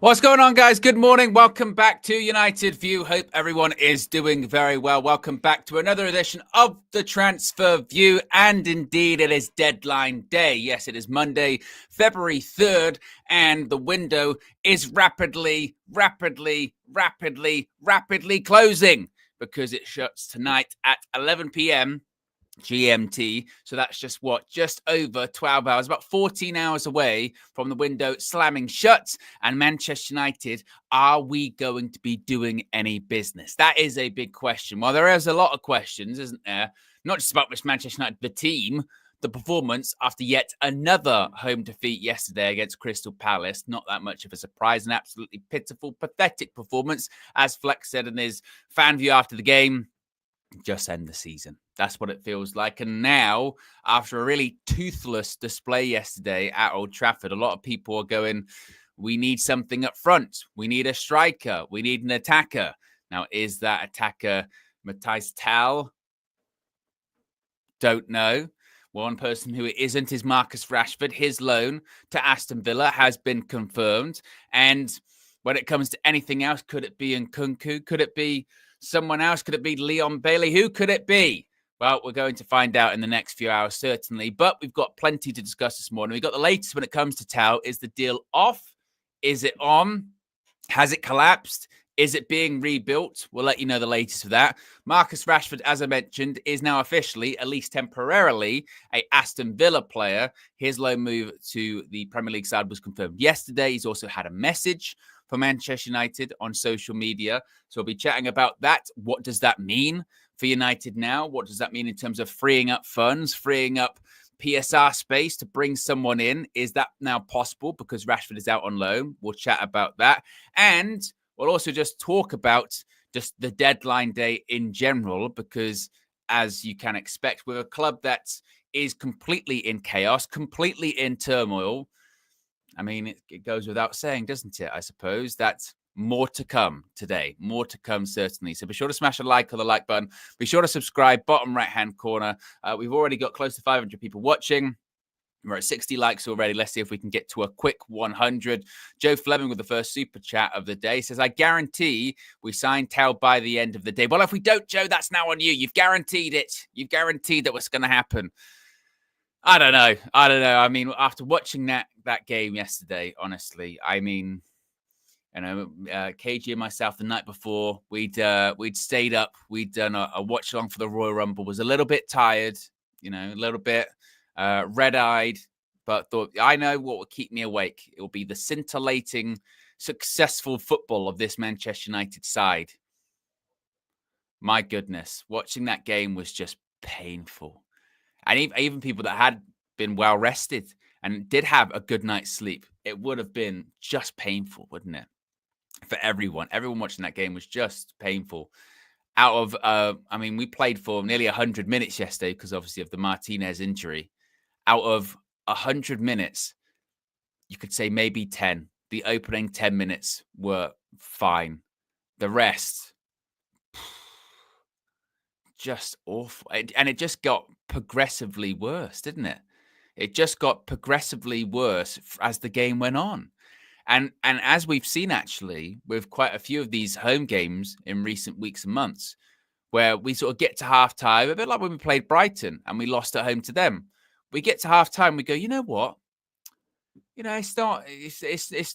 What's going on, guys? Good morning. Welcome back to United View. Hope everyone is doing very well. Welcome back to another edition of the Transfer View. And indeed, it is deadline day. Yes, it is Monday, February 3rd, and the window is rapidly closing because it shuts tonight at 11 p.m. GMT. So that's just over 12 hours, about 14 hours away from the window slamming shut. And Manchester United, are we going to be doing any business? That is a big question. Well, there is a lot of questions, isn't there? Not just about Manchester United, the team, the performance after yet another home defeat yesterday against Crystal Palace. Not that much of a surprise, an absolutely pitiful, pathetic performance. As Flex said in his fan view after the game, just end the season. That's what it feels like. And now, after a really toothless display yesterday at Old Trafford, a lot of people are going, we need something up front. We need a striker. We need an attacker. Now, is that attacker Matthijs Tal? Don't know. One person who it isn't is Marcus Rashford. His loan to Aston Villa has been confirmed. And when it comes to anything else, could it be Nkunku? Could it be someone else? Could it be Leon Bailey? Who could it be? Well, we're going to find out in the next few hours, certainly. But we've got plenty to discuss this morning. We've got the latest when it comes to Tau. Is the deal off? Is it on? Has it collapsed? Is it being rebuilt? We'll let you know the latest of that. Marcus Rashford, as I mentioned, is now officially, at least temporarily, a Aston Villa player. His loan move to the Premier League side was confirmed yesterday. He's also had a message for Manchester United on social media. So we'll be chatting about that. What does that mean for United now? What does that mean in terms of freeing up funds, freeing up PSR space to bring someone in? Is that now possible because Rashford is out on loan? We'll chat about that. And we'll also just talk about just the deadline day in general, because as you can expect, with a club that is completely in chaos, completely in turmoil, I mean, it goes without saying, doesn't it? I suppose that's more to come today. More to come, certainly. So be sure to smash a like on the like button. Be sure to subscribe, bottom right-hand corner. We've already got close to 500 people watching. We're at 60 likes already. Let's see if we can get to a quick 100. Joe Fleming with the first super chat of the day says, I guarantee we sign Tau by the end of the day. Well, if we don't, Joe, that's now on you. You've guaranteed it. You've guaranteed that what's going to happen. I don't know. I mean, after watching that game yesterday, honestly, I mean, you know, KG and myself the night before, we'd stayed up. We'd done a watch along for the Royal Rumble. Was a little bit tired, you know, a little bit red-eyed, but thought, I know what will keep me awake. It will be the scintillating, successful football of this Manchester United side. My goodness, watching that game was just painful. And even people that had been well rested and did have a good night's sleep, it would have been just painful, wouldn't it? For everyone. Everyone watching that game was just painful. Out of, I mean, we played for nearly 100 minutes yesterday because obviously of the Martinez injury. Out of 100 minutes, you could say maybe 10. The opening 10 minutes were fine. The rest, just awful. And it just got progressively worse, didn't it? It just got progressively worse as the game went on. And as we've seen, actually, with quite a few of these home games in recent weeks and months, where we sort of get to halftime, a bit like when we played Brighton and we lost at home to them. We get to halftime, we go, you know what? You know, it's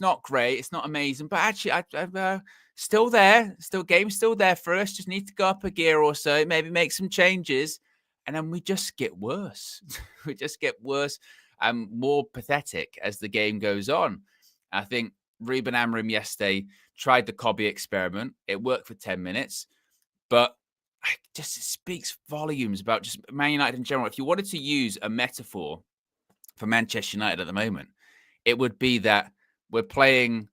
not great, it's not amazing, but actually, I'm still there. Game's still there for us. Just need to go up a gear or so, maybe make some changes, and then we just get worse. We just get worse and more pathetic as the game goes on. I think Ruben Amorim yesterday tried the Cobby experiment. It worked for 10 minutes, but it speaks volumes about just Man United in general. If you wanted to use a metaphor for Manchester United at the moment, it would be that we're playing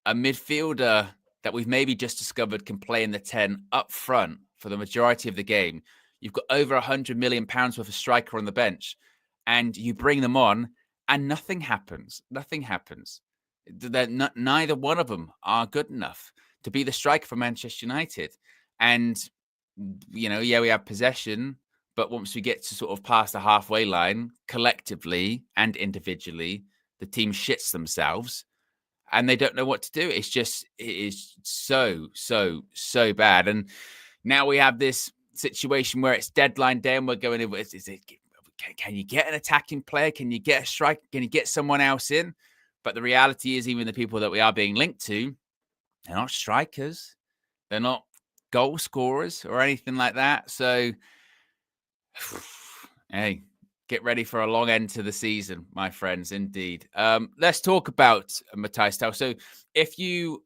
a midfielder that we've maybe just discovered can play in the 10 up front for the majority of the game. You've got over £100 million worth of striker on the bench, and you bring them on, and nothing happens. Nothing happens. Neither one of them are good enough to be the striker for Manchester United. And, you know, yeah, we have possession, but once we get to sort of past the halfway line, collectively and individually, the team shits themselves. and they don't know what to do. It is so bad. And now we have this situation where it's deadline day and we're going, can you get an attacking player? Can you get a striker? Can you get someone else in? But the reality is, even the people that we are being linked to, they're not strikers. They're not goal scorers or anything like that. So, hey, get ready for a long end to the season, my friends. Indeed. Let's talk about Matthias Tel. So, if you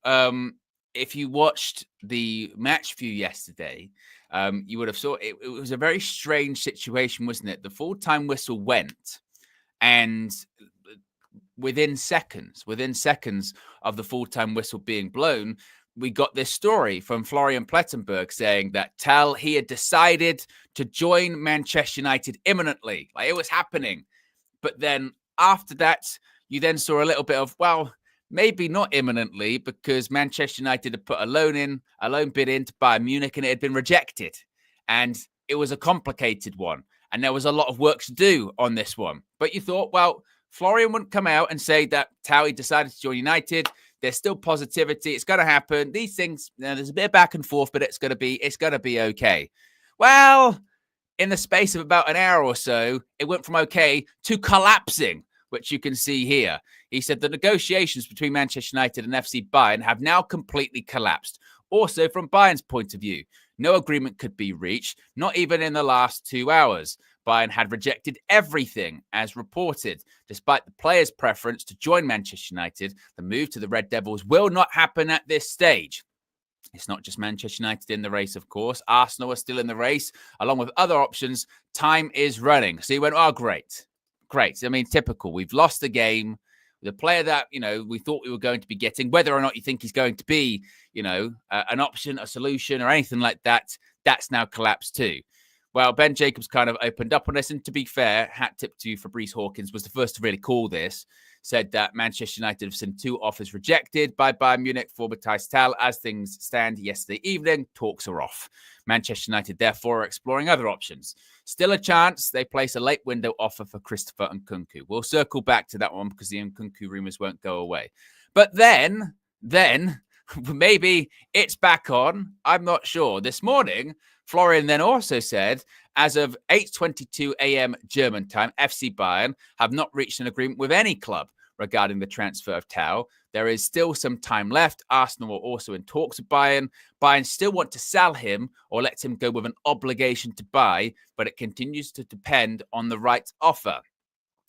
watched the match view yesterday, you would have saw it was a very strange situation, wasn't it? The full-time whistle went, and within seconds of the full-time whistle being blown, we got this story from Florian Plettenberg saying that he had decided to join Manchester United imminently. Like, it was happening. But then after that, you then saw a little bit of, well, maybe not imminently, because Manchester United had put a loan bid in to Bayern Munich, and it had been rejected. And it was a complicated one. And there was a lot of work to do on this one. But you thought, well, Florian wouldn't come out and say that Towie decided to join United. There's still positivity. It's going to happen. These things, there's a bit of back and forth, but it's going to be okay. Well, in the space of about an hour or so, it went from okay to collapsing, which you can see here. He said the negotiations between Manchester United and FC Bayern have now completely collapsed. Also, from Bayern's point of view, no agreement could be reached, not even in the last 2 hours. Bayern had rejected everything, as reported. Despite the players' preference to join Manchester United, the move to the Red Devils will not happen at this stage. It's not just Manchester United in the race, of course. Arsenal are still in the race, along with other options. Time is running. So he went, oh, great. I mean, typical. We've lost the game. The player that, we thought we were going to be getting, whether or not you think he's going to be, an option, a solution, or anything like that, that's now collapsed too. Well, Ben Jacobs kind of opened up on this, and to be fair, hat tip to Fabrice Hawkins, was the first to really call this, said that Manchester United have seen 2 offers rejected by Bayern Munich for Matthias Tel. As things stand yesterday evening, talks are off. Manchester United, therefore, are exploring other options. Still a chance they place a late window offer for Christopher Nkunku. We'll circle back to that one because the Nkunku rumours won't go away. But then, maybe it's back on. I'm not sure. This morning, Florian then also said, as of 8:22 a.m. German time, FC Bayern have not reached an agreement with any club regarding the transfer of Tau. There is still some time left. Arsenal are also in talks with Bayern. Bayern still want to sell him or let him go with an obligation to buy, but it continues to depend on the right offer.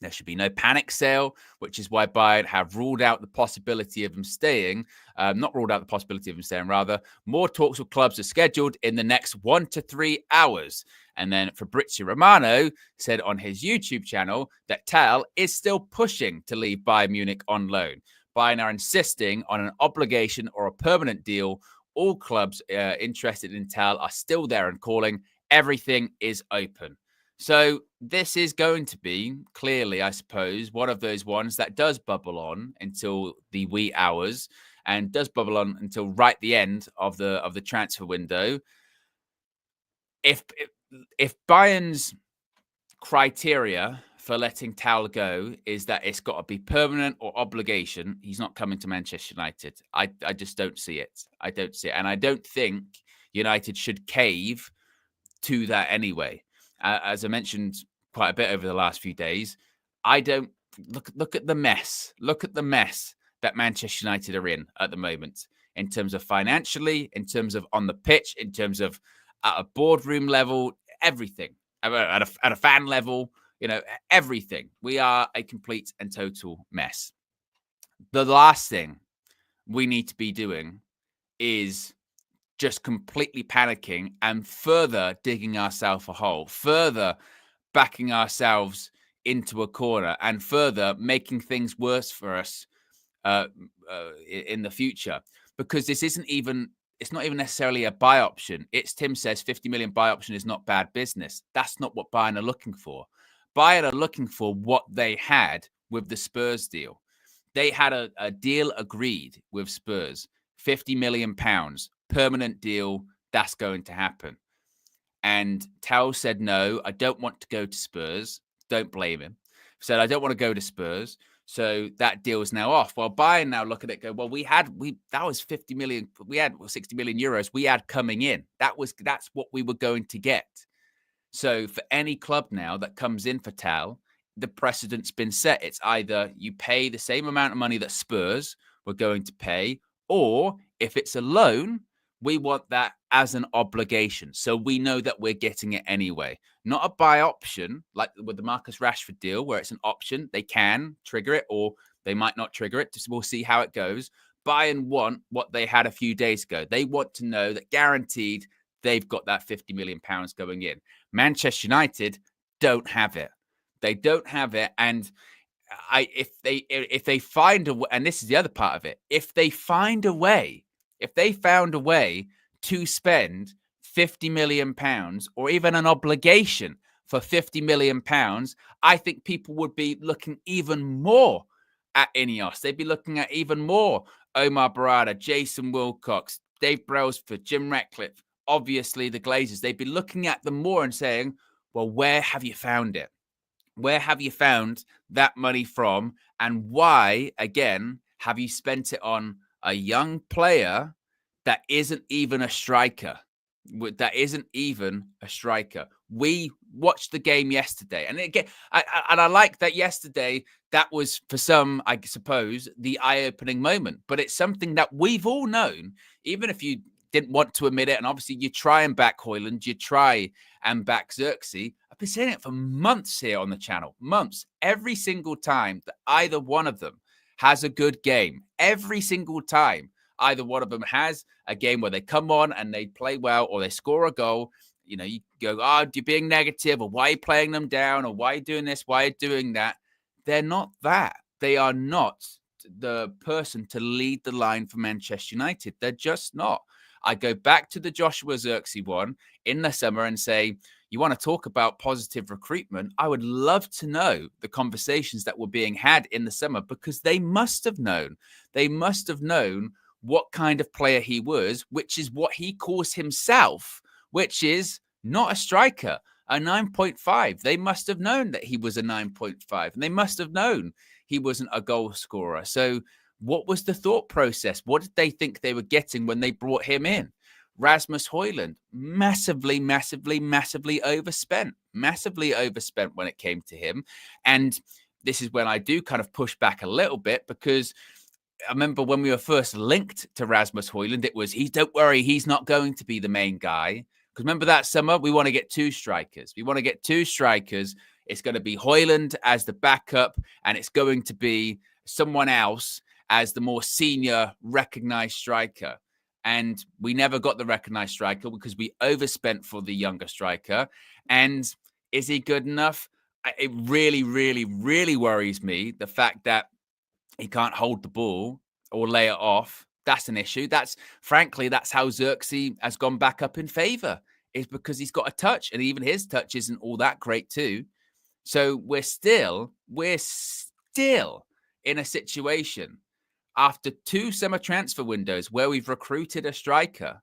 There should be no panic sale, which is why Bayern have ruled out the possibility of him staying. Not ruled out the possibility of him staying, rather. More talks with clubs are scheduled in the next 1 to 3 hours. And then Fabrizio Romano said on his YouTube channel that Tal is still pushing to leave Bayern Munich on loan. Bayern are insisting on an obligation or a permanent deal. All clubs interested in Tal are still there and calling. Everything is open. So this is going to be clearly, I suppose, one of those ones that does bubble on until the wee hours and does bubble on until right the end of the transfer window. If Bayern's criteria for letting Tal go is that it's got to be permanent or obligation, he's not coming to Manchester United. I just don't see it. I don't see it. And I don't think United should cave to that anyway. As I mentioned quite a bit over the last few days, I don't look at the mess. Look at the mess that Manchester United are in at the moment, in terms of financially, in terms of on the pitch, in terms of at a boardroom level, everything, at a fan level, everything. We are a complete and total mess. The last thing we need to be doing is just completely panicking and further digging ourselves a hole, further backing ourselves into a corner, and further making things worse for us in the future. Because it's not even necessarily a buy option. Tim says 50 million buy option is not bad business. That's not what Bayern are looking for. Bayern are looking for what they had with the Spurs deal. They had a deal agreed with Spurs, £50 million, permanent deal, that's going to happen. And Tal said, no, I don't want to go to Spurs. Don't blame him. Said, I don't want to go to Spurs. So that deal's now off. Well, Bayern now look at it, go, well, that was 50 million. We had 60 million euros we had coming in. That's what we were going to get. So for any club now that comes in for Tal, the precedent's been set. It's either you pay the same amount of money that Spurs were going to pay, or if it's a loan, we want that as an obligation. So we know that we're getting it anyway. Not a buy option like with the Marcus Rashford deal, where it's an option. They can trigger it or they might not trigger it. We'll see how it goes. Bayern want what they had a few days ago. They want to know that guaranteed they've got that £50 million going in. Manchester United don't have it. They don't have it. And if they find a way, and this is the other part of it, if they found a way to spend £50 million or even an obligation for £50 million, I think people would be looking even more at Ineos. They'd be looking at even more Omar Barada, Jason Wilcox, Dave Brailsford, Jim Ratcliffe, obviously the Glazers. They'd be looking at them more and saying, well, where have you found it? Where have you found that money from? And why, again, have you spent it on a young player that isn't even a striker? We watched the game yesterday. And again, I like that yesterday. That was, for some, I suppose, the eye-opening moment. But it's something that we've all known, even if you didn't want to admit it. And obviously, you try and back Højlund, you try and back Xerxes. I've been saying it for months here on the channel. Months. Every single time that either one of them has a good game, every single time either one of them has a game where they come on and they play well or they score a goal, you know, you go, oh, you're being negative, or why are you playing them down, or why are you doing this, why are you doing that? They're not that. They are not the person to lead the line for Manchester United. They're just not. I go back to the Joshua Xerxes one in the summer and say, you want to talk about positive recruitment? I would love to know the conversations that were being had in the summer, because they must have known. They must have known what kind of player he was, which is what he calls himself, which is not a striker, a 9.5. They must have known that he was a 9.5, and they must have known he wasn't a goal scorer. So what was the thought process? What did they think they were getting when they brought him in? Rasmus Højlund, massively overspent when it came to him. And this is when I do kind of push back a little bit, because I remember when we were first linked to Rasmus Højlund, it was, don't worry, he's not going to be the main guy. Because remember that summer, we want to get two strikers. It's going to be Højlund as the backup, and it's going to be someone else as the more senior recognized striker. And we never got the recognized striker because we overspent for the younger striker. And is he good enough? It really worries me, the fact that he can't hold the ball or lay it off. That's an issue. That's how Xerxes has gone back up in favor, is because he's got a touch, and even his touch isn't all that great too. So we're still in a situation after two summer transfer windows where we've recruited a striker.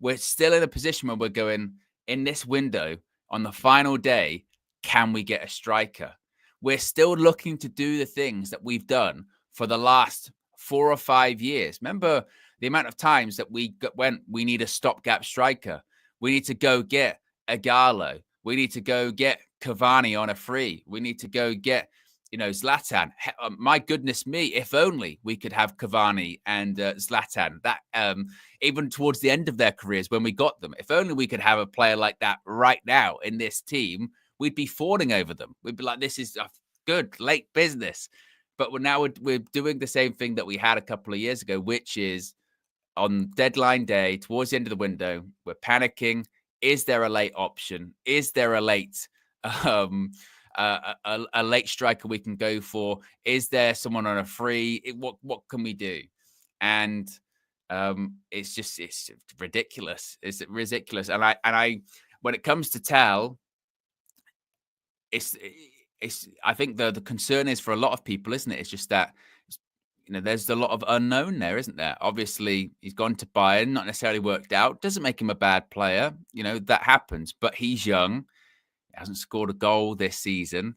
We're still in a position where we're going, in this window on the final day, can we get a striker? We're still looking to do the things that we've done for the last 4 or 5 years. Remember the amount of times that we went, we need a stopgap striker. We need to go get Ighalo. We need to go get Cavani on a free. We need to go get, Zlatan. My goodness me, if only we could have Cavani and Zlatan. That even towards the end of their careers when we got them, if only we could have a player like that right now in this team, we'd be fawning over them. We'd be like, this is a good late business. But we're doing the same thing that we had a couple of years ago, which is on deadline day, towards the end of the window, we're panicking. Is there a late option? Is there a late a late striker we can go for? Is there someone on a free? What can we do? And it's ridiculous. It's ridiculous. And I when it comes to Tal, I think the concern is for a lot of people, isn't it? It's just that, there's a lot of unknown there, isn't there? Obviously, he's gone to Bayern, not necessarily worked out. Doesn't make him a bad player. That happens. But he's young. He hasn't scored a goal this season.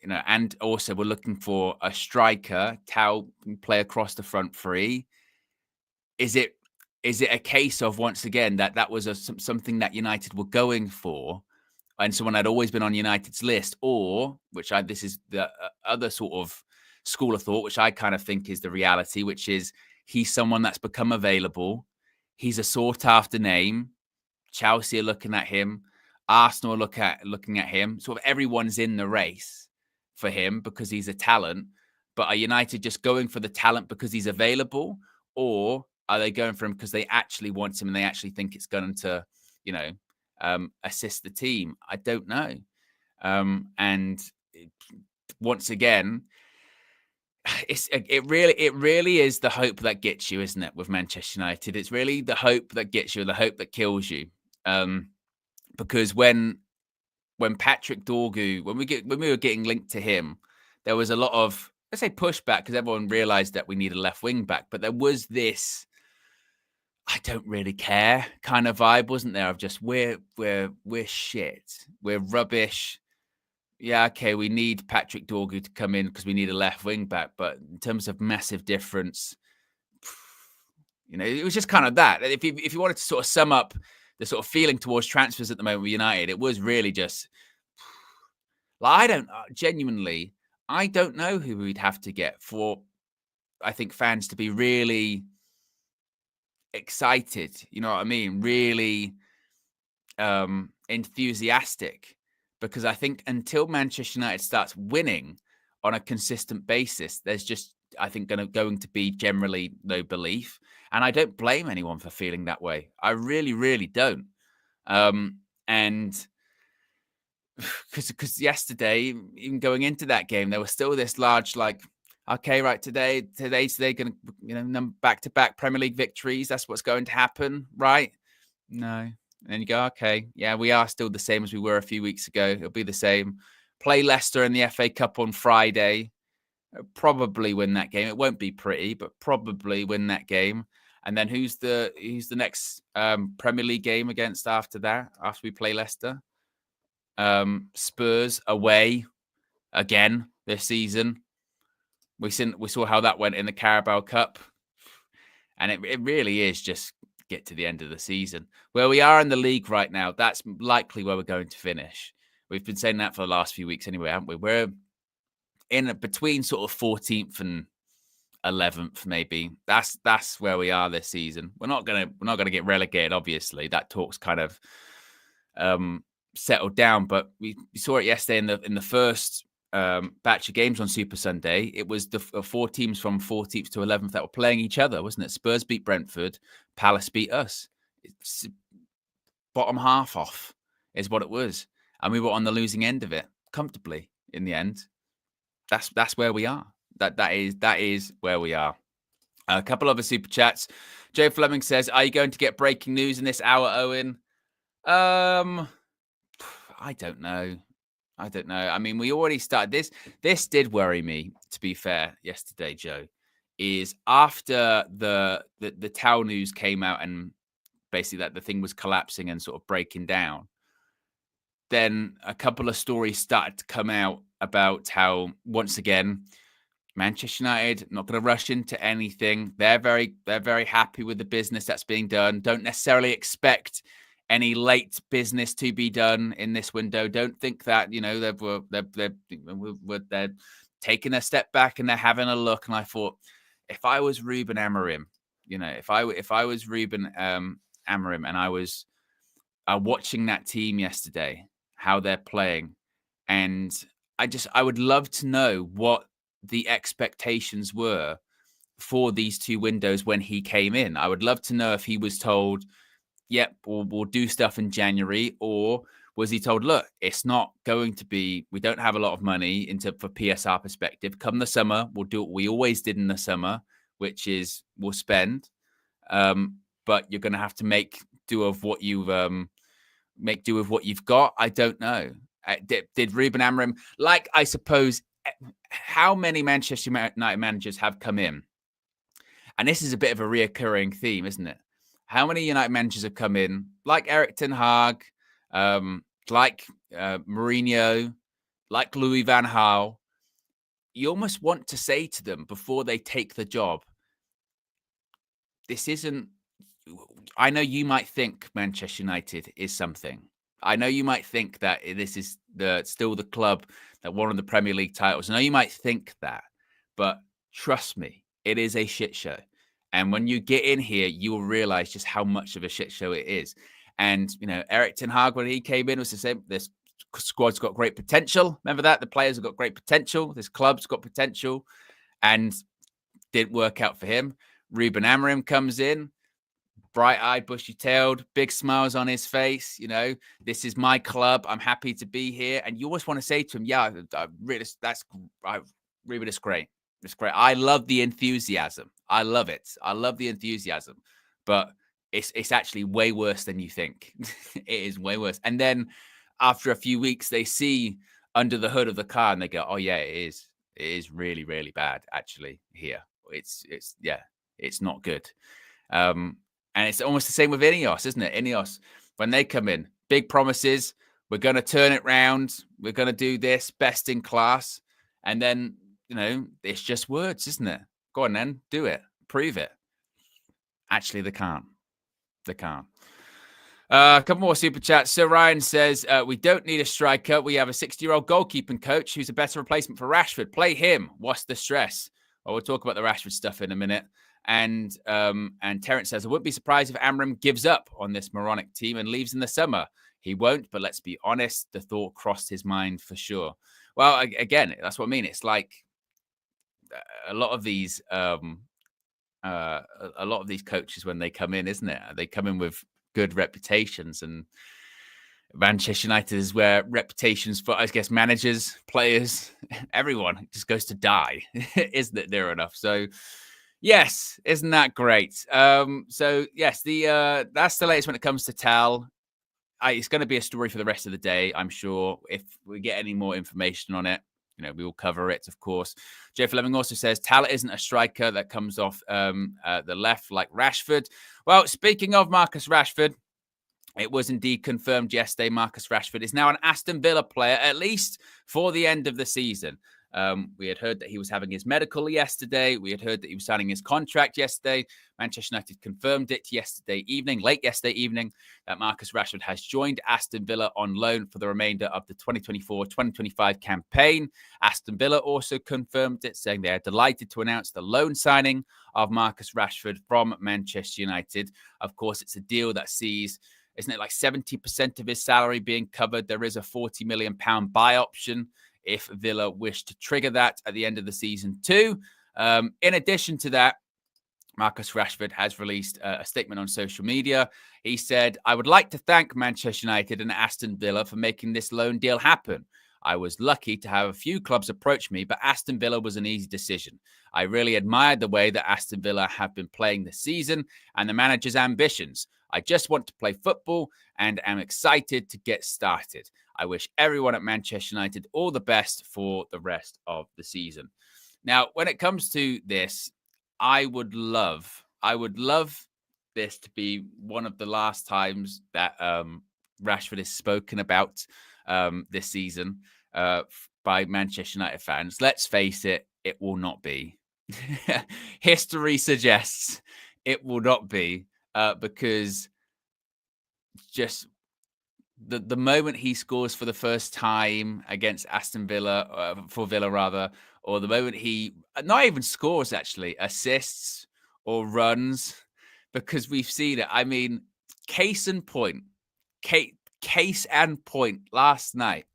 and also we're looking for a striker, Tau can play across the front three. Is it a case of, once again, that was something that United were going for, and someone had always been on United's list, or this is the other sort of school of thought, which I kind of think is the reality, which is he's someone that's become available. He's a sought after name. Chelsea are looking at him. Arsenal are looking at him. Sort of everyone's in the race for him because he's a talent. But are United just going for the talent because he's available, or are they going for him because they actually want him and they actually think it's going to, assist the team? I don't know. Once again, it really is the hope that gets you, isn't it? With Manchester United, it's really the hope that gets you, the hope that kills you. Because when Patrick Dorgu, when we were getting linked to him, there was a lot of, let's say, pushback because everyone realized that we need a left wing back. But there was this, I don't really care kind of vibe, wasn't there? Of just we're shit, we're rubbish. Yeah, okay, we need Patrick Dorgu to come in because we need a left wing back. But in terms of massive difference, it was just kind of that. If you wanted to sort of sum up the sort of feeling towards transfers at the moment with United, it was really just like, I don't know who we'd have to get for, I think, fans to be really excited. You know what I mean? Really enthusiastic. Because I think until Manchester United starts winning on a consistent basis, there's just, I think, going to be generally no belief. And I don't blame anyone for feeling that way. I really, really don't. And because yesterday, even going into that game, there was still this large, like, okay, right, today's going to, back-to-back Premier League victories. That's what's going to happen, right? No. And then you go, okay, yeah, we are still the same as we were a few weeks ago. It'll be the same. Play Leicester in the FA Cup on Friday. Probably win that game. It won't be pretty, but probably win that game. And then who's the next Premier League game against after that? After we play Leicester, Spurs away again this season. We saw how that went in the Carabao Cup, and it really is just get to the end of the season. Where we are in the league right now, that's likely where we're going to finish. We've been saying that for the last few weeks anyway, haven't we? We're in between sort of 14th and 11th, maybe. That's where we are this season. We're not gonna get relegated, obviously. That talk's kind of settled down, but we saw it yesterday in the first batch of games on Super Sunday. It was the 4 teams from 14th to 11th that were playing each other, wasn't it? Spurs beat Brentford, Palace beat us. It's bottom half off is what it was, and we were on the losing end of it comfortably in the end. That's where we are. That is where we are. A couple other super chats. Joe Fleming says, "Are you going to get breaking news in this hour, Owen?" I don't know. I mean, we already started this. This did worry me, to be fair, yesterday, Joe. Is after the Tau news came out and basically that the thing was collapsing and sort of breaking down, then a couple of stories started to come out about how, once again, Manchester United not going to rush into anything. They're very happy with the business that's being done. Don't necessarily expect any late business to be done in this window. Don't think that they're taking a step back and they're having a look. And I thought, if I was Ruben Amorim, if I was Ruben Amorim and I was watching that team yesterday, how they're playing, and I would love to know what the expectations were for these 2 windows when he came in. I would love to know if he was told, yep, we'll do stuff in January, or was he told, look, it's not going to be, we don't have a lot of money for PSR perspective. Come the summer, we'll do what we always did in the summer, which is we'll spend, but you're going to have to make do with what you've got. I don't know. Did Ruben Amorim, like, I suppose, how many Manchester United managers have come in? And this is a bit of a reoccurring theme, isn't it? How many United managers have come in, like Erik ten Hag, like Mourinho, like Louis van Gaal, you almost want to say to them before they take the job, this isn't, I know you might think Manchester United is something. I know you might think that this is still the club that won the Premier League titles. I know you might think that, but trust me, it is a shit show. And when you get in here, you will realize just how much of a shit show it is. And, Eric Ten Hag, when he came in, was the same. This squad's got great potential. Remember that? The players have got great potential. This club's got potential. And didn't work out for him. Ruben Amorim comes in, bright-eyed, bushy-tailed, big smiles on his face. This is my club. I'm happy to be here. And you always want to say to him, yeah, Ruben, it's great. It's great. I love the enthusiasm. I love it. I love the enthusiasm. But it's actually way worse than you think. It is way worse. And then after a few weeks, they see under the hood of the car and they go, oh, yeah, it is. It is really, really bad, actually, here. It's not good. And it's almost the same with Ineos, isn't it? Ineos, when they come in, big promises. We're going to turn it round. We're going to do this, best in class. And then, it's just words, isn't it? Go on then, do it. Prove it. Actually, they can't. They can't. A couple more super chats. So Ryan says, we don't need a striker. We have a 60-year-old goalkeeping coach who's a better replacement for Rashford. Play him. What's the stress? Well, we'll talk about the Rashford stuff in a minute. And Terence says, I wouldn't be surprised if Amorim gives up on this moronic team and leaves in the summer. He won't, but let's be honest, the thought crossed his mind for sure. Well, again, that's what I mean. It's like a lot of these coaches when they come in, isn't it? They come in with good reputations, and Manchester United is where reputations for, I guess, managers, players, everyone just goes to die, isn't it? Near enough. So, yes, isn't that great? So yes, that's the latest when it comes to Tal. It's going to be a story for the rest of the day, I'm sure. If we get any more information on it, we will cover it, of course. Jay Fleming also says Tal isn't a striker that comes off the left like Rashford. Well, speaking of Marcus Rashford, it was indeed confirmed yesterday Marcus Rashford is now an Aston Villa player, at least for the end of the season. We had heard that he was having his medical yesterday. We had heard that he was signing his contract yesterday. Manchester United confirmed it late yesterday evening, that Marcus Rashford has joined Aston Villa on loan for the remainder of the 2024-2025 campaign. Aston Villa also confirmed it, saying they are delighted to announce the loan signing of Marcus Rashford from Manchester United. Of course, it's a deal that sees, isn't it, like 70% of his salary being covered? There is a £40 million buy option if Villa wish to trigger that at the end of the season too. In addition to that, Marcus Rashford has released a statement on social media. He said, I would like to thank Manchester United and Aston Villa for making this loan deal happen. I was lucky to have a few clubs approach me, but Aston Villa was an easy decision. I really admired the way that Aston Villa have been playing this season and the manager's ambitions. I just want to play football and am excited to get started. I wish everyone at Manchester United all the best for the rest of the season. Now, when it comes to this, I would love this to be one of the last times that Rashford is spoken about this season by Manchester United fans. Let's face it, it will not be. History suggests it will not be because just the moment he scores for the first time against Aston Villa, for Villa rather, or the moment he not even scores, actually, assists or runs, because we've seen it. I mean, case and point last night,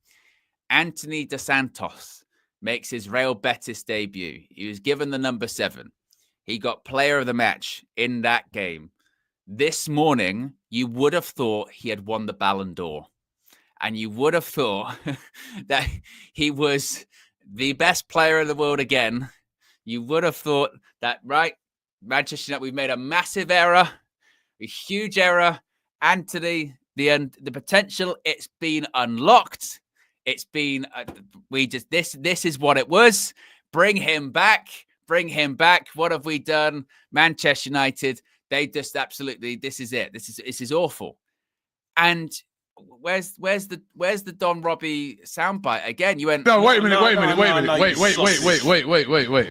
Anthony Dos Santos makes his Real Betis debut. He was given the number 7. He got player of the match in that game. This morning, you would have thought he had won the Ballon d'Or. And you would have thought that he was the best player in the world again. You would have thought that, right, Manchester United, we've made a massive error, a huge error. Anthony, the potential, it's been unlocked. It's been, this is what it was. Bring him back. What have we done? Manchester United, they just absolutely, this is it. This is awful. And where's the Don Robbie soundbite again? You went. No, wait a minute. Wait.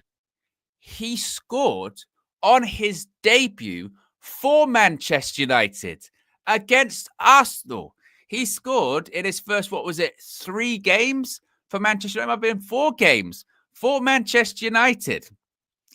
He scored on his debut for Manchester United against Arsenal. He scored in his first, 3 games for Manchester United? It might have been 4 games for Manchester United.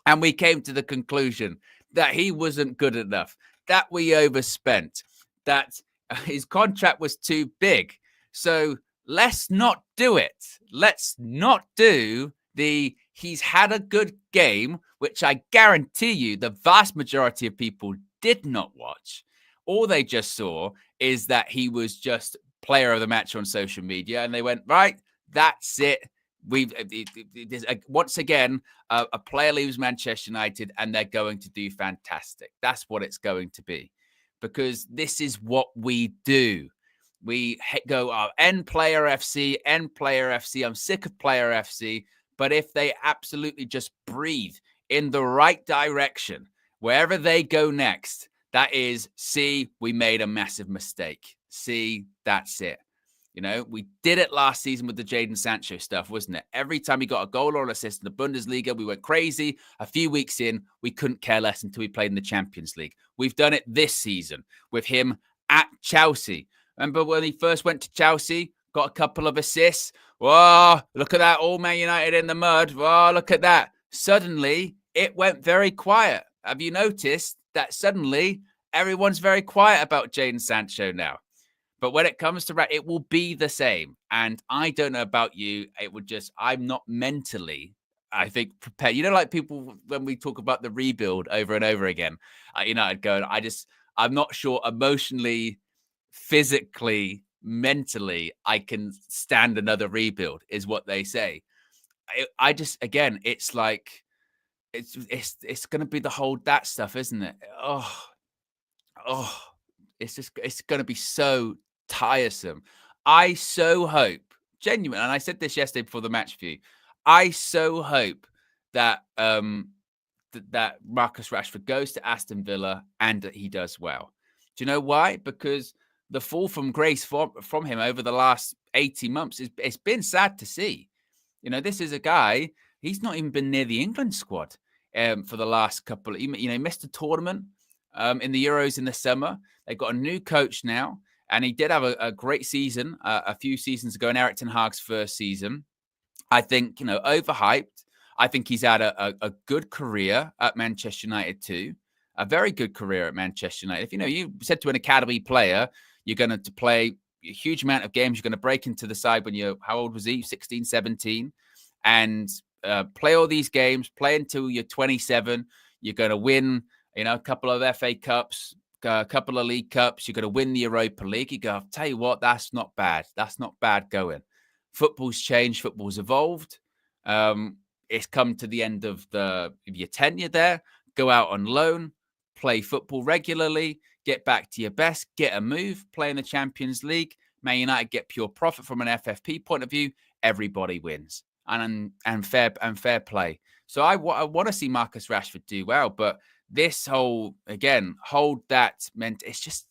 And we came to the conclusion that he wasn't good enough, that we overspent, that his contract was too big. So let's not do it. Let's not do he's had a good game, which I guarantee you the vast majority of people did not watch. All they just saw is that he was just player of the match on social media. And they went, right, that's it. Once again, a player leaves Manchester United and they're going to do fantastic. That's what it's going to be, because this is what we do. We go, end player FC, end player FC. I'm sick of player FC. But if they absolutely just breathe in the right direction, wherever they go next, that is, see, we made a massive mistake. See, that's it. You know, we did it last season with the Jadon Sancho stuff, wasn't it? Every time he got a goal or an assist in the Bundesliga, we went crazy. A few weeks in, we couldn't care less until we played in the Champions League. We've done it this season with him at Chelsea. Remember when he first went to Chelsea, got a couple of assists? Whoa, look at that, all Man United in the mud. Whoa, look at that. Suddenly, it went very quiet. Have you noticed that suddenly everyone's very quiet about Jadon Sancho now? But when it comes to it will be the same. And I don't know about you. I'm not mentally, I think, prepared. You know, like people, when we talk about the rebuild over and over again, I'd go, I'm not sure emotionally, physically, mentally, I can stand another rebuild, is what they say. Again, it's like, it's going to be the whole that stuff, isn't it? It's going to be so tiresome. I so hope, genuinely, and I said this yesterday before the match view, I so hope that that Marcus Rashford goes to Aston Villa and that he does well. Do you know why? Because the fall from grace from him over the last 18 months, it's been sad to see. You know, this is a guy, he's not even been near the England squad for the last couple. He missed a tournament in the Euros in the summer. They've got a new coach now, and he did have a great season a few seasons ago in Erik ten Hag's first season. I think, overhyped. I think he's had a good career at Manchester United too, a very good career at Manchester United. If you said to an academy player, you're going to play a huge amount of games, you're going to break into the side when how old was he? 16, 17, and play all these games, play until you're 27. You're going to win, a couple of FA Cups, a couple of League Cups. You're going to win the Europa League. You go, I'll tell you what, that's not bad. That's not bad going. Football's changed. Football's evolved. It's come to the end of your tenure there. Go out on loan, play football regularly, get back to your best, get a move, play in the Champions League. Man United get pure profit from an FFP point of view. Everybody wins, and fair play. So I want to see Marcus Rashford do well, but this whole, again, hold that meant it's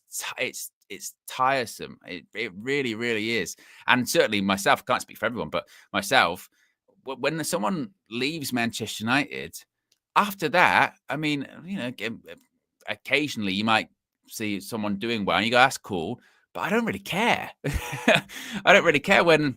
tiresome. It really, really is. And certainly myself, I can't speak for everyone, but myself, when someone leaves Manchester United, after that, I mean, occasionally you might see someone doing well and you go, that's cool, but I don't really care. I don't really care when,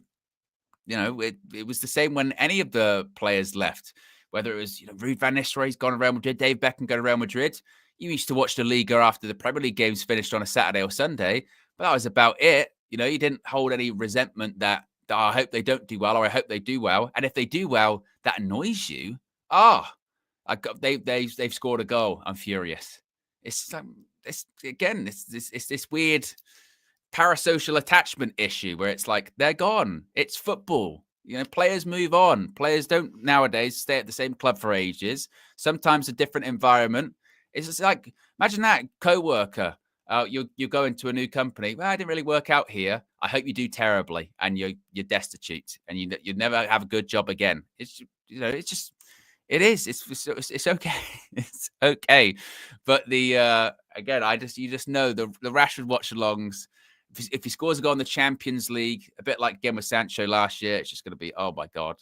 it was the same when any of the players left, whether it was, Ruud van Nistelrooy's gone to Real Madrid, Dave Beckham going to Real Madrid. You used to watch the Liga after the Premier League games finished on a Saturday or Sunday, but that was about it. You didn't hold any resentment that, I hope they don't do well, or I hope they do well. And if they do well, that annoys you. They've scored a goal. I'm furious. It's this weird parasocial attachment issue where it's like they're gone. It's football. Players move on. Players don't nowadays stay at the same club for ages. Sometimes a different environment. It's just like, imagine that co-worker. You go into a new company. Well, I didn't really work out here. I hope you do terribly, and you're destitute, and you never have a good job again. It's It's okay. It's okay. But again, you just know the Rashford watch-alongs, if he scores a goal in the Champions League, a bit like again with Sancho last year, it's just going to be, oh my God.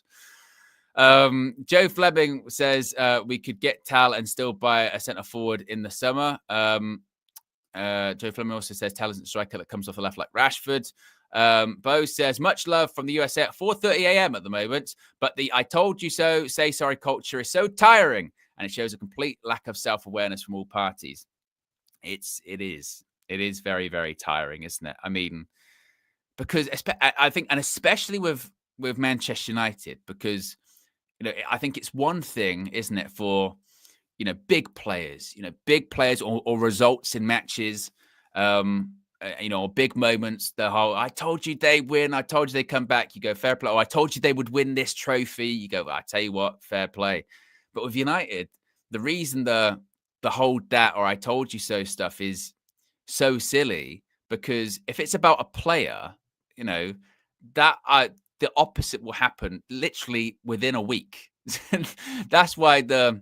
Joe Fleming says we could get Tal and still buy a centre forward in the summer. Joe Fleming also says Tal isn't a striker that comes off the left like Rashford. Bo says, much love from the USA at 4:30 a.m. at the moment, but the I told you so, say sorry culture is so tiring, and it shows a complete lack of self-awareness from all parties. It is very, very tiring, isn't it? I mean, because I think, and especially with Manchester United, because I think it's one thing, isn't it, for big players, or results in matches, or big moments. The whole I told you they win, I told you they come back. You go fair play. Oh, I told you they would win this trophy. You go, I tell you what, fair play. But with United, the reason the whole that or I told you so stuff is so silly, because if it's about a player, that the opposite will happen literally within a week. That's why the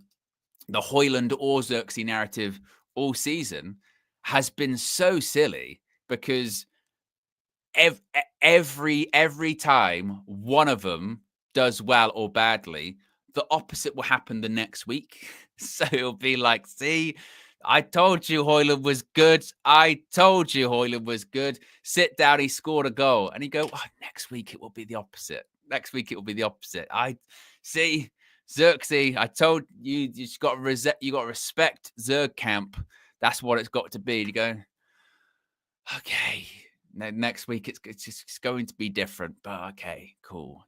Højlund or Xerxes narrative all season has been so silly, because every time one of them does well or badly, the opposite will happen the next week. So it'll be like, see, I told you Højlund was good. I told you Højlund was good. Sit down, he scored a goal. And you go, oh, next week it will be the opposite. Next week it will be the opposite. I see, Xerxes, I told you, you got to respect Zergkamp. That's what it's got to be. And you go, okay, next week it's just going to be different. But okay, cool,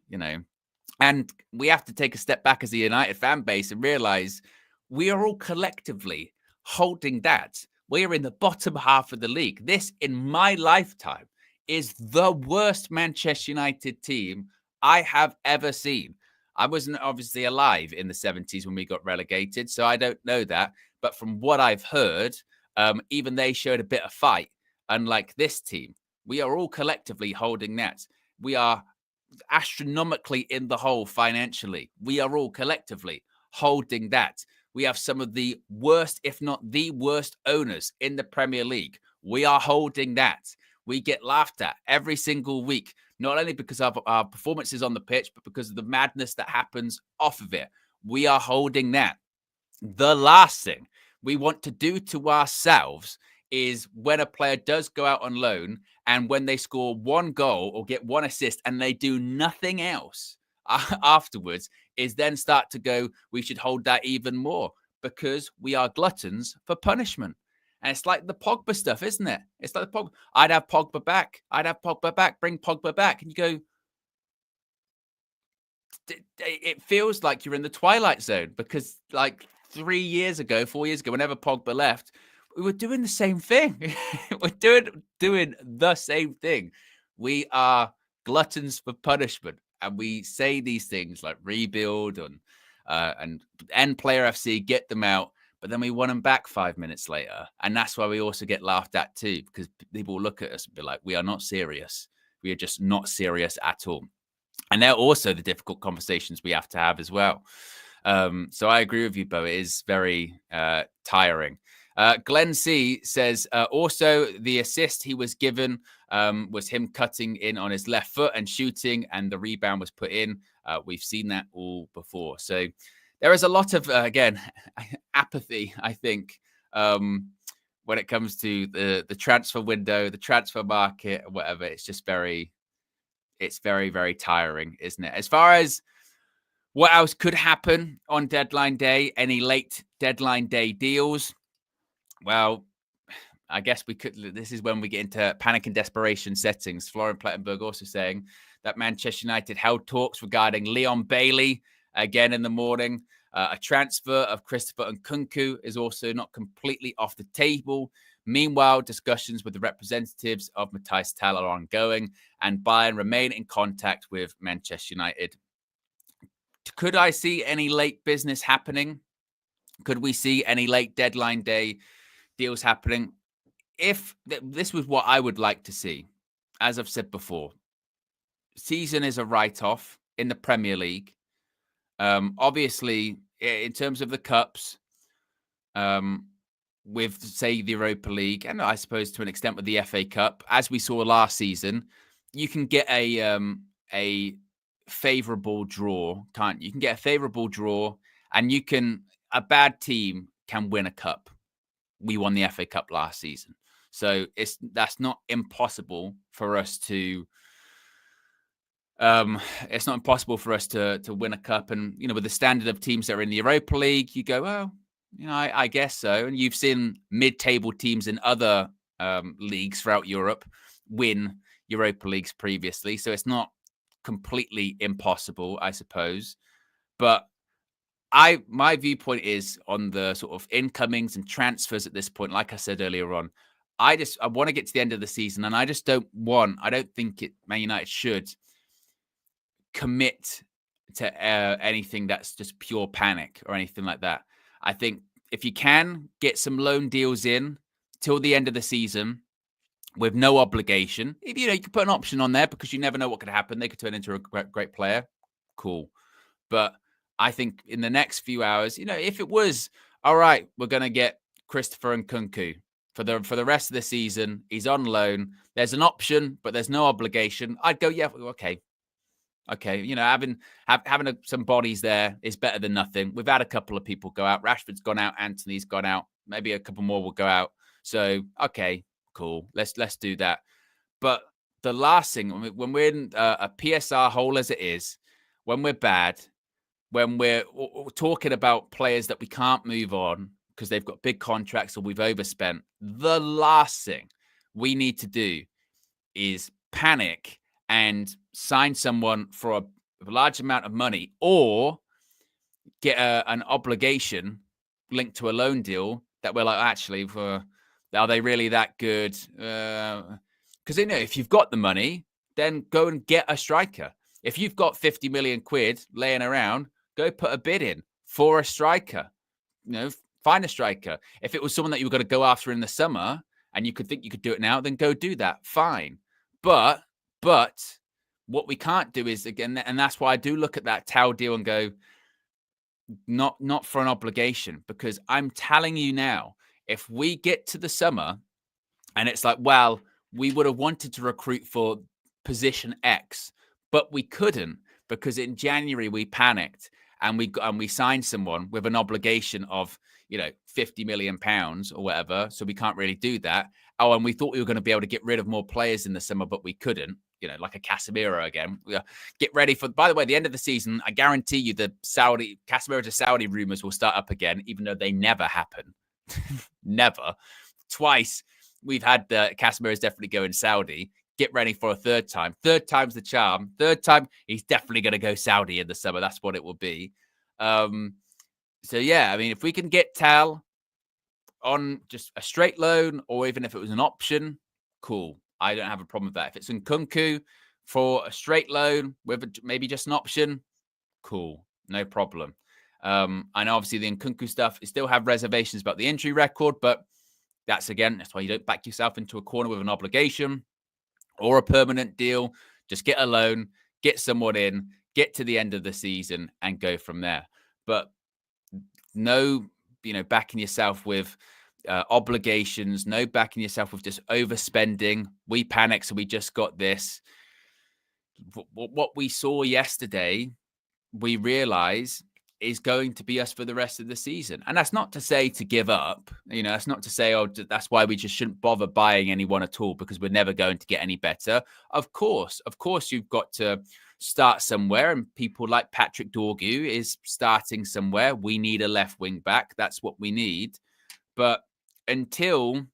And we have to take a step back as a United fan base and realize we are all collectively holding that. We are in the bottom half of the league. This, in my lifetime, is the worst Manchester United team I have ever seen. I wasn't obviously alive in the 70s when we got relegated, so I don't know that. But from what I've heard, even they showed a bit of fight. Unlike this team, we are all collectively holding that. We are astronomically in the hole financially. We are all collectively holding that. We have some of the worst, if not the worst, owners in the Premier League. We are holding that. We get laughed at every single week, not only because of our performances on the pitch, but because of the madness that happens off of it. We are holding that. The last thing we want to do to ourselves is when a player does go out on loan and when they score one goal or get one assist and they do nothing else afterwards, is then start to go, we should hold that even more, because we are gluttons for punishment. And it's like the Pogba stuff, isn't it? It's like the Pogba. I'd have Pogba back. Bring Pogba back. And you go, it feels like you're in the Twilight Zone, because like 4 years ago, whenever Pogba left, we were doing the same thing. We're doing the same thing. We are gluttons for punishment. And we say these things like rebuild and end player FC, get them out. But then we want them back 5 minutes later. And that's why we also get laughed at too, because people look at us and be like, we are not serious. We are just not serious at all. And they're also the difficult conversations we have to have as well. So I agree with you, Bo. It is very tiring. Glenn C says, also the assist he was given was him cutting in on his left foot and shooting, and the rebound was put in. We've seen that all before. So there is a lot of, again, apathy, I think, when it comes to the transfer window, the transfer market, whatever. It's just very, very tiring, isn't it? As far as what else could happen on deadline day, any late deadline day deals? Well, I guess we could. This is when we get into panic and desperation settings. Florian Plettenberg also saying that Manchester United held talks regarding Leon Bailey again in the morning. A transfer of Christopher Nkunku is also not completely off the table. Meanwhile, discussions with the representatives of Matthijs Tal are ongoing, and Bayern remain in contact with Manchester United. Could I see any late business happening? Could we see any late deadline day deals happening? If this was what I would like to see, as I've said before, season is a write-off in the Premier League. Obviously, in terms of the cups, with, say, the Europa League, and I suppose to an extent with the FA Cup, as we saw last season, you can get a favourable draw, can't you? You can get a favourable draw, and a bad team can win a cup. We won the FA Cup last season, so that's not impossible for us to. It's not impossible for us to win a cup, and with the standard of teams that are in the Europa League, you go, well, I guess so. And you've seen mid-table teams in other leagues throughout Europe win Europa Leagues previously, so it's not completely impossible, I suppose. But my viewpoint is on the sort of incomings and transfers at this point. Like I said earlier on, I want to get to the end of the season, and I don't think Man United should commit to anything that's just pure panic or anything like that. I think if you can get some loan deals in till the end of the season with no obligation, if you can put an option on there because you never know what could happen. They could turn into a great player. Cool. But I think in the next few hours, if it was all right, we're going to get Christopher Nkunku for the rest of the season. He's on loan. There's an option, but there's no obligation. I'd go, yeah, okay. Okay, having some bodies there is better than nothing. We've had a couple of people go out. Rashford's gone out. Anthony's gone out. Maybe a couple more will go out. So, okay, cool. Let's do that. But the last thing, when we're in a PSR hole as it is, when we're bad, when we're talking about players that we can't move on because they've got big contracts or we've overspent, the last thing we need to do is panic and sign someone for a large amount of money or get an obligation linked to a loan deal that we're like, actually, are they really that good? Because if you've got the money, then go and get a striker. If you've got 50 million quid laying around, go put a bid in for a striker. Find a striker. If it was someone that you were going to go after in the summer and you could think you could do it now, then go do that. Fine. But what we can't do is, again, and that's why I do look at that Tau deal and go, not for an obligation, because I'm telling you now, if we get to the summer and it's like, well, we would have wanted to recruit for position X, but we couldn't because in January we panicked and we signed someone with an obligation of, 50 million pounds or whatever. So we can't really do that. Oh, and we thought we were going to be able to get rid of more players in the summer, but we couldn't, like a Casemiro again. Get ready for, by the way, the end of the season. I guarantee you the Casemiro to Saudi rumors will start up again, even though they never happen. Never. Twice we've had the Casemiro is definitely going Saudi. Get ready for a third time. Third time's the charm. Third time, he's definitely going to go Saudi in the summer. That's what it will be. So, yeah, I mean, if we can get Tal on just a straight loan or even if it was an option, cool. I don't have a problem with that. If it's Nkunku for a straight loan with maybe just an option, cool. No problem. I know obviously the Nkunku stuff, you still have reservations about the injury record, but that's why you don't back yourself into a corner with an obligation or a permanent deal. Just get a loan, get someone in, get to the end of the season and go from there. But no, backing yourself with obligations, no backing yourself with just overspending. We panic, so we just got this. What we saw yesterday, we realize is going to be us for the rest of the season. And that's not to say to give up. That's not to say, oh, that's why we just shouldn't bother buying anyone at all because we're never going to get any better. Of course, you've got to start somewhere. And people like Patrick Dorgu is starting somewhere. We need a left wing back. That's what we need. But until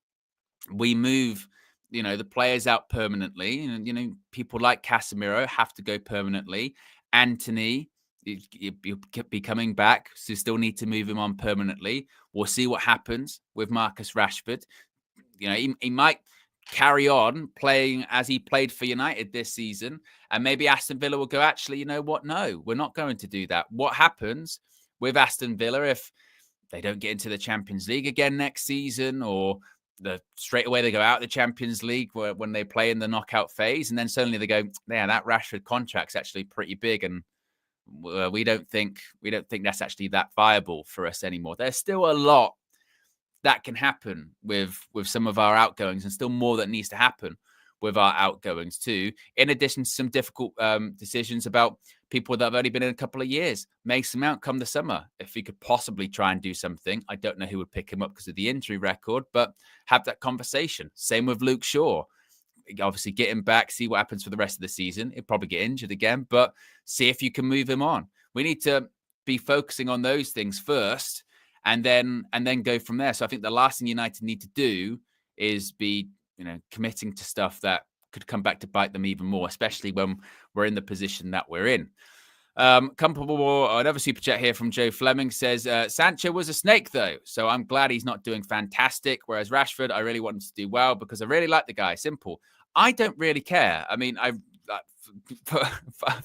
we move, the players out permanently, and, people like Casemiro have to go permanently. Anthony, he'll be coming back, so still need to move him on permanently. We'll see what happens with Marcus Rashford. He might carry on playing as he played for United this season, and maybe Aston Villa will go, actually, you know what? No, we're not going to do that. What happens with Aston Villa if they don't get into the Champions League again next season, or straight away they go out of the Champions League when they play in the knockout phase, and then suddenly they go, yeah, that Rashford contract's actually pretty big, and we don't think that's actually that viable for us anymore. There's still a lot that can happen with some of our outgoings, and still more that needs to happen with our outgoings too. In addition to some difficult decisions about people that have only been in a couple of years. Mason Mount come the summer, if he could possibly try and do something. I don't know who would pick him up because of the injury record, but have that conversation. Same with Luke Shaw. Obviously, get him back, see what happens for the rest of the season. He'll probably get injured again, but see if you can move him on. We need to be focusing on those things first, and then go from there. So I think the last thing United need to do is be, committing to stuff that could come back to bite them even more, especially when we're in the position that we're in. Another super chat here from Joe Fleming says, Sancho was a snake, though, so I'm glad he's not doing fantastic. Whereas Rashford, I really want him to do well because I really like the guy. Simple. I don't really care. I mean, for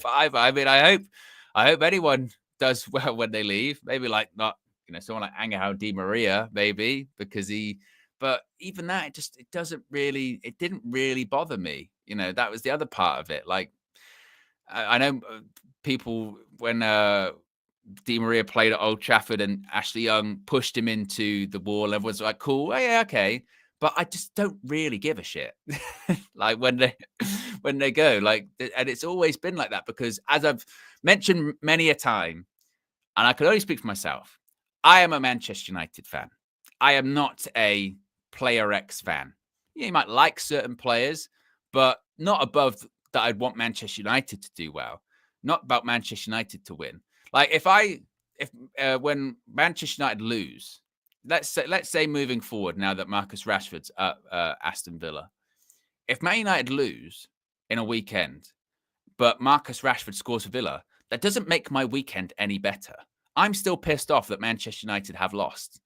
either. I mean, I hope anyone does well when they leave. Maybe like not, someone like Angel Di Maria, maybe because he. But even that, it didn't really bother me. That was the other part of it. Like, I know people when Di Maria played at Old Trafford and Ashley Young pushed him into the wall, everyone's like, cool, oh, yeah, okay. But I just don't really give a shit. Like when they go, like, and it's always been like that because as I've mentioned many a time, and I can only speak for myself, I am a Manchester United fan. I am not a Player X fan. You might like certain players, but not above that I'd want Manchester United to do well. Not about Manchester United to win. Like if when Manchester United lose, let's say moving forward now that Marcus Rashford's at Aston Villa, if Man United lose in a weekend, but Marcus Rashford scores for Villa, that doesn't make my weekend any better. I'm still pissed off that Manchester United have lost.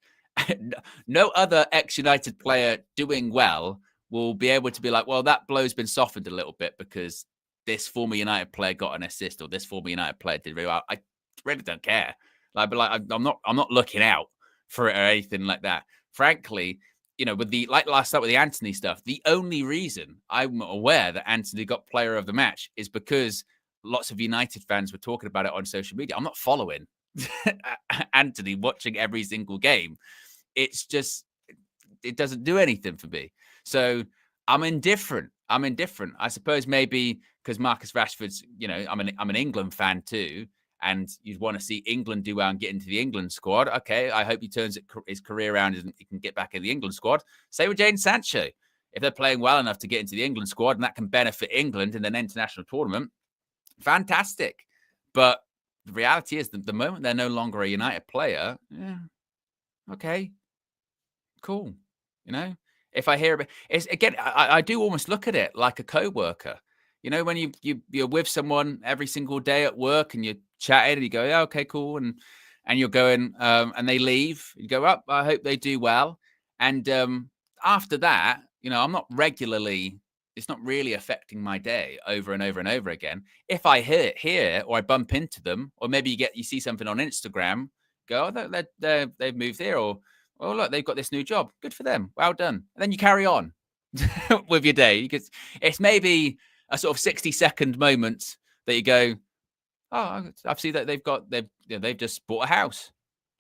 No other ex-United player doing well will be able to be like, well, that blow's been softened a little bit because this former United player got an assist or this former United player did really well. I really don't care. I'm not looking out for it or anything like that. Frankly, with the last night with the Anthony stuff, the only reason I'm aware that Anthony got player of the match is because lots of United fans were talking about it on social media. I'm not following Anthony, watching every single game. It's just, it doesn't do anything for me. So I'm indifferent. I suppose maybe because Marcus Rashford's, I'm an England fan too, and you'd want to see England do well and get into the England squad. Okay, I hope he turns his career around and he can get back in the England squad. Same with Jadon Sancho. If they're playing well enough to get into the England squad and that can benefit England in an international tournament, fantastic. But the reality is that the moment they're no longer a United player, yeah, okay, cool. If I hear about it's again, I do almost look at it like a co-worker. When you're with someone every single day at work and you're chatting and you go, yeah, okay, cool. And you're going, and they leave, you go up, I hope they do well. And after that, I'm not regularly, it's not really affecting my day over and over and over again. If I hear or I bump into them, or maybe you see something on Instagram, go, oh, they've moved here, or oh, look, they've got this new job. Good for them. Well done. And then you carry on with your day. Because it's maybe a sort of 60-second moment that you go, oh, I've seen that they've just bought a house.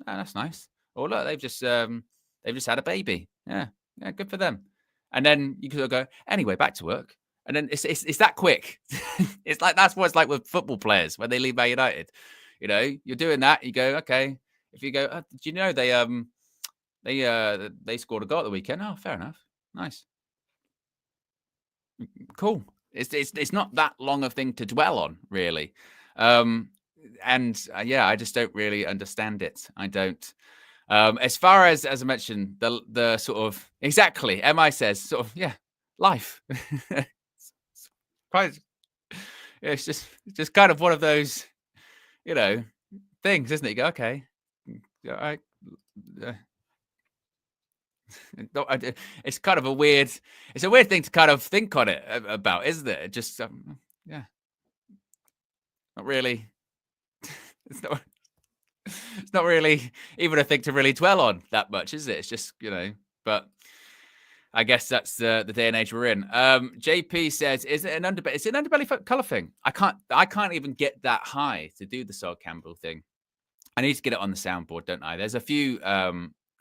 Oh, that's nice. Or look, they've just had a baby. Yeah, good for them. And then you could go, anyway, back to work. And then it's that quick. It's like that's what it's like with football players when they leave Man United. You're doing that. You go, okay. If you go, do you know they scored a goal at the weekend? Oh, fair enough. Nice. Cool. It's not that long a thing to dwell on, really. I just don't really understand it. I don't. As far as I mentioned, the sort of exactly, MI says sort of, yeah, life. It's just kind of one of those, things, isn't it? You go, okay, all right. It's kind of a weird thing to kind of think on it about, isn't it? Just yeah, not really. It's not really even a thing to really dwell on that much, is it? It's just but I guess that's the day and age we're in. JP says, is it an underbelly? It's an underbelly color thing. I can't even get that high to do the Sol Campbell thing. I need to get it on the soundboard, don't I? There's a few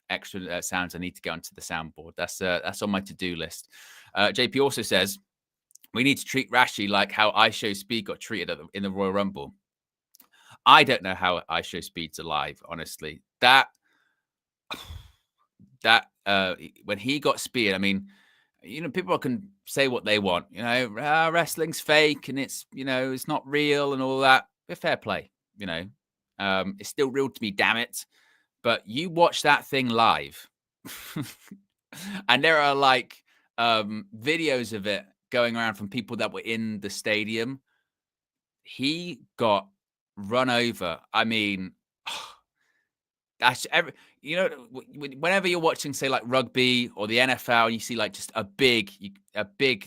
extra sounds I need to get onto the soundboard. That's on my to-do list. JP also says, we need to treat Rashi like how I Show Speed got treated in the Royal Rumble. I don't know how I Show Speed's alive, honestly. That when he got speared, I mean, people can say what they want. Wrestling's fake and it's it's not real and all that. But fair play, it's still real to me, damn it. But you watch that thing live, and there are like videos of it going around from people that were in the stadium. He got run over. I mean, that's whenever you're watching, say, like rugby or the NFL, and you see like just a big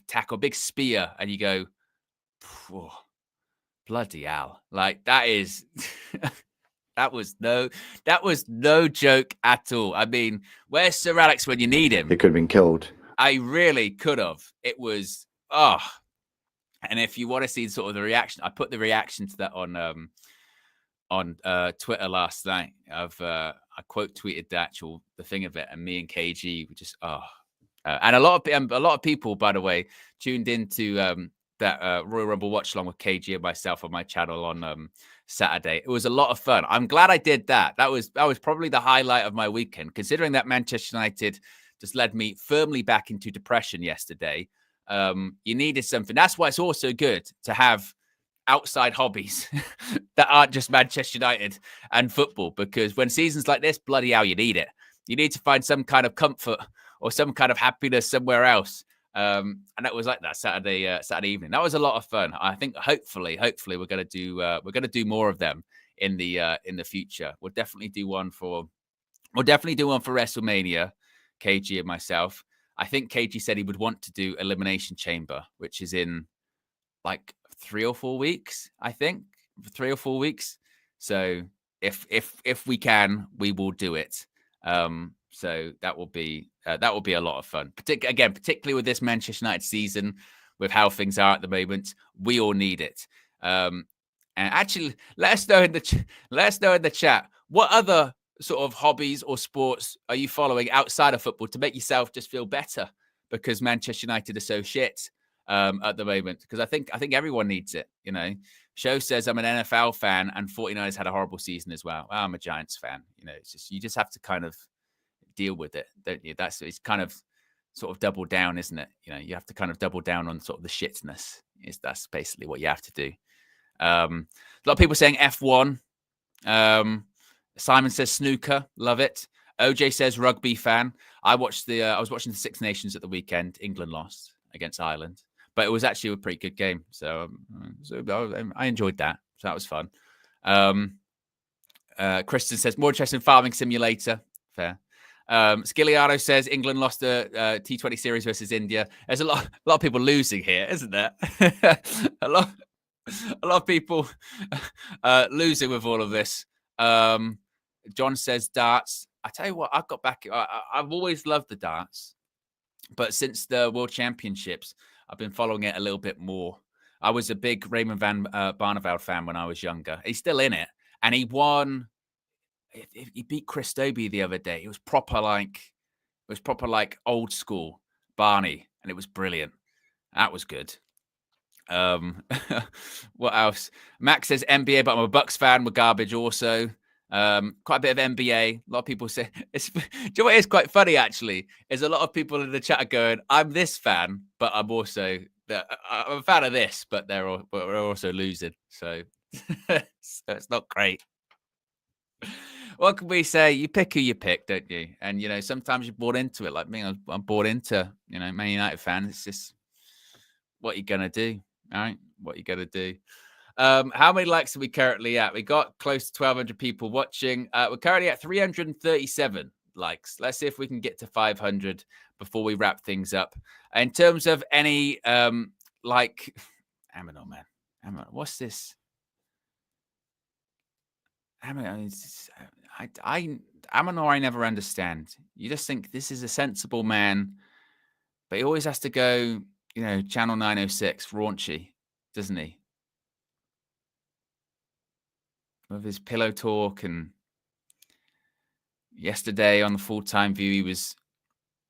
tackle, big spear, and you go, bloody hell! Like that is that was no joke at all. I mean, where's Sir Alex when you need him? He could have been killed. I really could have. It was and if you want to see sort of the reaction, I put the reaction to that on Twitter last night. I quote tweeted the thing of it, and me and KG were just and a lot of people, by the way, tuned into that Royal Rumble watch along with KG and myself on my channel on Saturday. It was a lot of fun. I'm glad I did that. That was probably the highlight of my weekend, considering that Manchester United just led me firmly back into depression yesterday. You needed something. That's why it's also good to have outside hobbies that aren't just Manchester United and football, because when seasons like this, bloody hell, you need it. You need to find some kind of comfort or some kind of happiness somewhere else. And that was like that Saturday evening. That was a lot of fun. I think hopefully we're gonna do more of them in the future. We'll definitely do one for WrestleMania, KG and myself. I think KG said he would want to do Elimination Chamber, which is in like 3 or 4 weeks, I think. 3 or 4 weeks. So if we can, we will do it. So that will be a lot of fun. Particularly with this Manchester United season, with how things are at the moment, we all need it. And actually, let us know in the chat, what other sort of hobbies or sports are you following outside of football to make yourself just feel better because Manchester United are so shit at the moment? Because I think everyone needs it. Show says I'm an NFL fan and 49ers had a horrible season as well. I'm a Giants fan. It's just, you just have to kind of deal with it, don't you? It's kind of sort of double down, isn't it? You have to kind of double down on sort of the shitness. That's basically what you have to do. A lot of people saying F1. Simon says snooker, love it. OJ says rugby fan. I was watching the Six Nations at the weekend. England lost against Ireland, but it was actually a pretty good game. So I enjoyed that. So that was fun. Kristen says more interesting farming simulator. Fair. Skiliano says England lost the T20 series versus India. There's a lot of people losing here, isn't there? a lot of people losing with all of this. John says darts. I tell you what, I've got back. I've always loved the darts, but since the World Championships, I've been following it a little bit more. I was a big Raymond van Barneveld fan when I was younger. He's still in it, and he won. He beat Chris Dobie the other day. It was proper like old school Barney, and it was brilliant. That was good. What else? Max says NBA, but I'm a Bucks fan. We're garbage also. Quite a bit of NBA. A lot of people say do you know what is quite funny actually? Is a lot of people in the chat are going, I'm this fan, but I'm also I'm a fan of this, but we're also losing. So, so it's not great. What can we say? You pick who you pick, don't you? And sometimes you're bought into it. Like me, I'm bought into Man United fan. It's just what you're gonna do. All right, what you're gonna do. How many likes are we currently at? We got close to 1,200 people watching. We're currently at 337 likes. Let's see if we can get to 500 before we wrap things up. In terms of any, like, Amanor, man. Amanor, what's this? Amanor, Amanor, I never understand. You just think this is a sensible man, but he always has to go, Channel 906, raunchy, doesn't he? With his pillow talk and Yesterday on the full-time view, he was,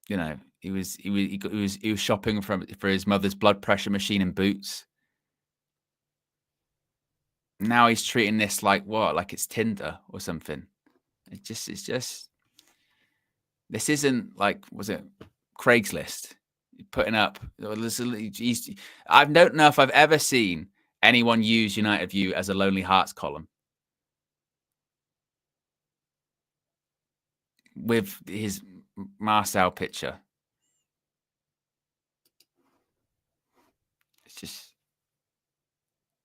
you know, he was shopping for his mother's blood pressure machine and boots. Now he's treating this like what? Like it's Tinder or something. It's just this isn't like, was it Craigslist? Putting up. I don't know if I've ever seen anyone use United View as a Lonely Hearts column with his Marcel picture. It's just,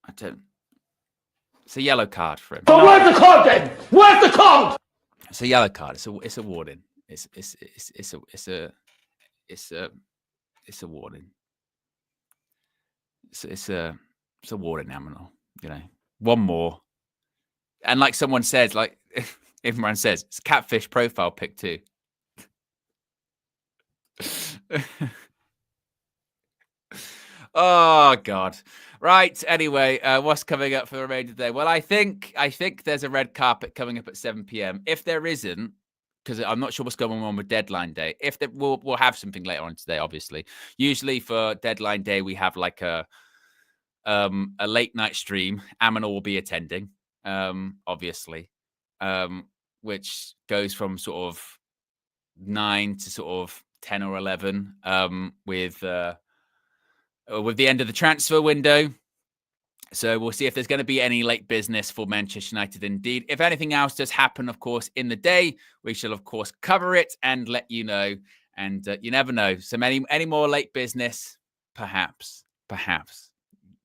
I don't. It's a yellow card for him. But where's the card then? Where's the card? It's a yellow card. It's a warning. It's a warning. It's a warning, Aminal. You know, one more. And like someone says, like Imran says, it's catfish profile pic too. Oh God. Right. Anyway, what's coming up for the remainder of the day? Well, I think there's a red carpet coming up at 7 p.m. If there isn't, because I'm not sure what's going on with deadline day. If there, we'll have something later on today, obviously. Usually for deadline day, we have like a late night stream. Aminal will be attending, obviously, which goes from sort of 9 to sort of 10 or 11, with the end of the transfer window. So we'll see if there's going to be any late business for Manchester United indeed. If anything else does happen, of course, in the day, we shall, of course, cover it and let you know. And you never know. So any more late business, perhaps.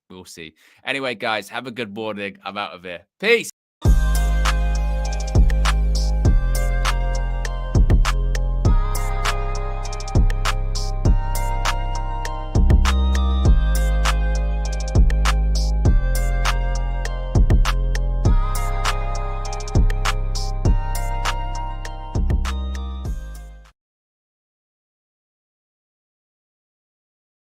We'll see. Anyway, guys, have a good morning. I'm out of here. Peace.